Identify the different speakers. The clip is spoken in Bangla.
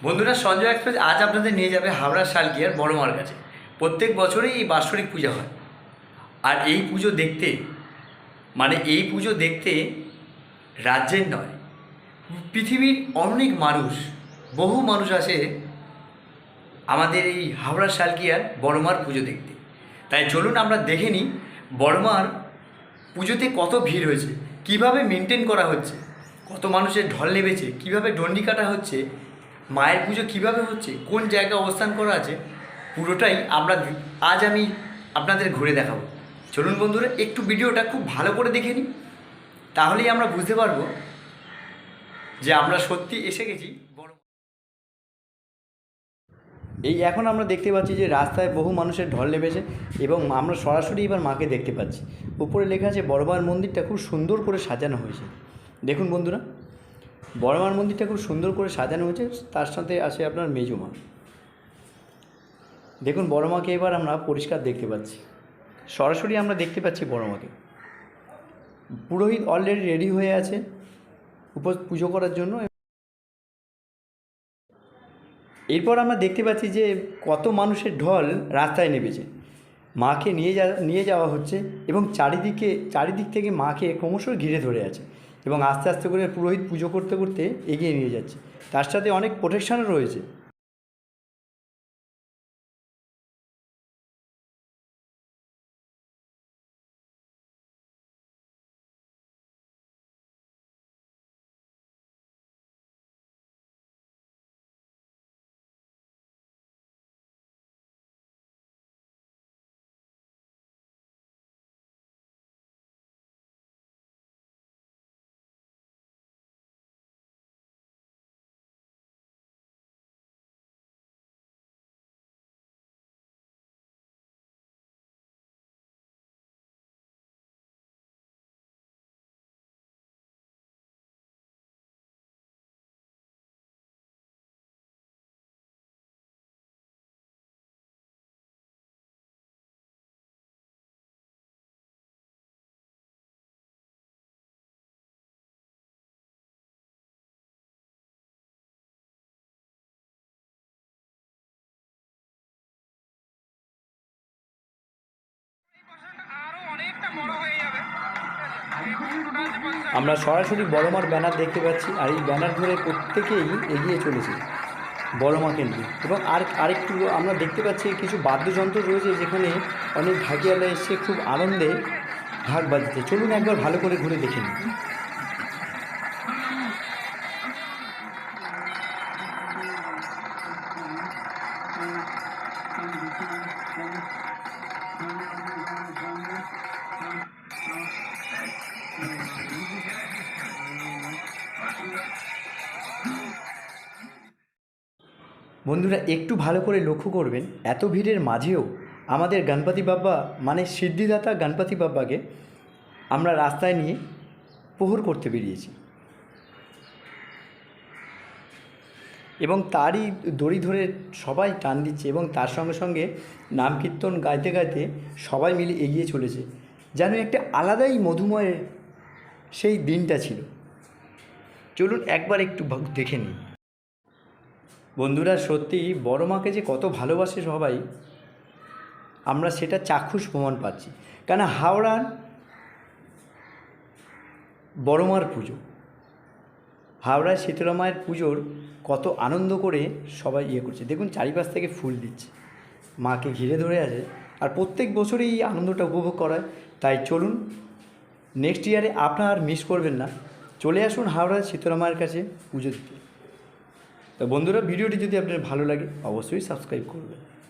Speaker 1: বন্ধুরা, সঞ্জয় এক্সপ্রেস আজ আপনাদের নিয়ে যাবে হাওড়ার শালকিয়ার বড়মার কাছে। প্রত্যেক বছরই এই বাৎসরিক পূজা হয়। আর এই পুজো দেখতে রাজ্যের নয়, পৃথিবীর অনেক মানুষ, বহু মানুষ আসে আমাদের এই হাওড়ার শালকিয়ার বড়মার পুজো দেখতে। তাই চলুন আমরা দেখে নিই বড়মার পুজোতে কত ভিড় হয়েছে, কিভাবে মেনটেন করা হচ্ছে, কত মানুষের ঢল নেমেছে, কিভাবে ডন্ডি কাটা হচ্ছে, মায়ের পুজো কিভাবে হচ্ছে, কোন জায়গায় অবস্থান করা আছে, পুরোটাই আজ আমি আপনাদের ঘুরে দেখাবো। চলুন বন্ধুরা, একটু ভিডিওটা খুব ভালো করে দেখে নিই, তাহলেই আমরা বুঝতে পারবো যে আমরা সত্যি এসে গেছি বড়। এই এখন আমরা দেখতে পাচ্ছি যে রাস্তায় বহু মানুষের ঢল নেমেছে এবং আমরা সরাসরি এবার মাকে দেখতে পাচ্ছি। উপরে লেখা আছে বড়মার মন্দিরটা খুব সুন্দর করে সাজানো হয়েছে। দেখুন বন্ধুরা, বড়মার মন্দিরটা খুব সুন্দর করে সাজানো হয়েছে, তার সাথে আছে আপনার মেজো মা। দেখুন বড়মাকে এবার আমরা পরিষ্কার দেখতে পাচ্ছি, সরাসরি আমরা দেখতে পাচ্ছি বড়মাকে। পুরোহিত অলরেডি রেডি হয়ে আছে পুজো করার জন্য। এরপর আমরা দেখতে পাচ্ছি যে কত মানুষের ঢল রাস্তায় নেমেছে, মাকে নিয়ে যাওয়া হচ্ছে এবং চারিদিক থেকে মাকে ক্রমশ ঘিরে ধরে আছে এবং আস্তে আস্তে করে পুরোহিত পুজো করতে করতে এগিয়ে নিয়ে যাচ্ছে। তার সাথে অনেক প্রোটেকশানও রয়েছে। আমরা সরাসরি বড়মার ব্যানার দেখতে পাচ্ছি, আর এই ব্যানার ধরে প্রত্যেকেই এগিয়ে চলেছে বড়মাকে নিয়ে। এবং আরেকটু আমরা দেখতে পাচ্ছি কিছু বাদ্যযন্ত্র রয়েছে, যেখানে অনেক ঢাকিয়ালা এসে খুব আনন্দে ঢাক বাজাচ্ছে। চলুন একবার ভালো করে ঘুরে দেখে নিই। বন্ধুরা, একটু ভালো করে লক্ষ্য করবেন, এত ভিড়ের মাঝেও আমাদের গণপতি বাবা মানে সিদ্ধিদাতা গণপতি বাবাকে আমরা রাস্তায় নিয়ে প্রহর করতে বেরিয়েছি এবং তারই দড়ি ধরে সবাই টান দিচ্ছে এবং তার সঙ্গে সঙ্গে নাম কীর্তন গাইতে গাইতে সবাই মিলে এগিয়ে চলেছে। যেন একটা আলাদাই মধুময় সেই দিনটা ছিল। চলুন একবার একটু দেখে নিই। বন্ধুরা, সত্যি বড়মাকে যে কত ভালোবাসে সবাই, আমরা সেটা চাক্ষুষ প্রমাণ পাচ্ছি। কেন হাওড়ার বড়মার পুজো, হাওড়ায় শীতলা মায়ের পুজোর কত আনন্দ করে সবাই করছে। দেখুন চারিপাশ থেকে ফুল দিচ্ছে, মাকে ঘিরে ধরে আছে, আর প্রত্যেক বছরই এই আনন্দটা উপভোগ করায়। তাই চলুন নেক্সট ইয়ারে আপনারা আর মিস করবেন না, চলে আসুন হাওড়ার শীতলা মায়ের কাছে পুজো দিতে। তো বন্ধুরা, ভিডিওটি যদি আপনার ভালো লাগে অবশ্যই সাবস্ক্রাইব করবেন।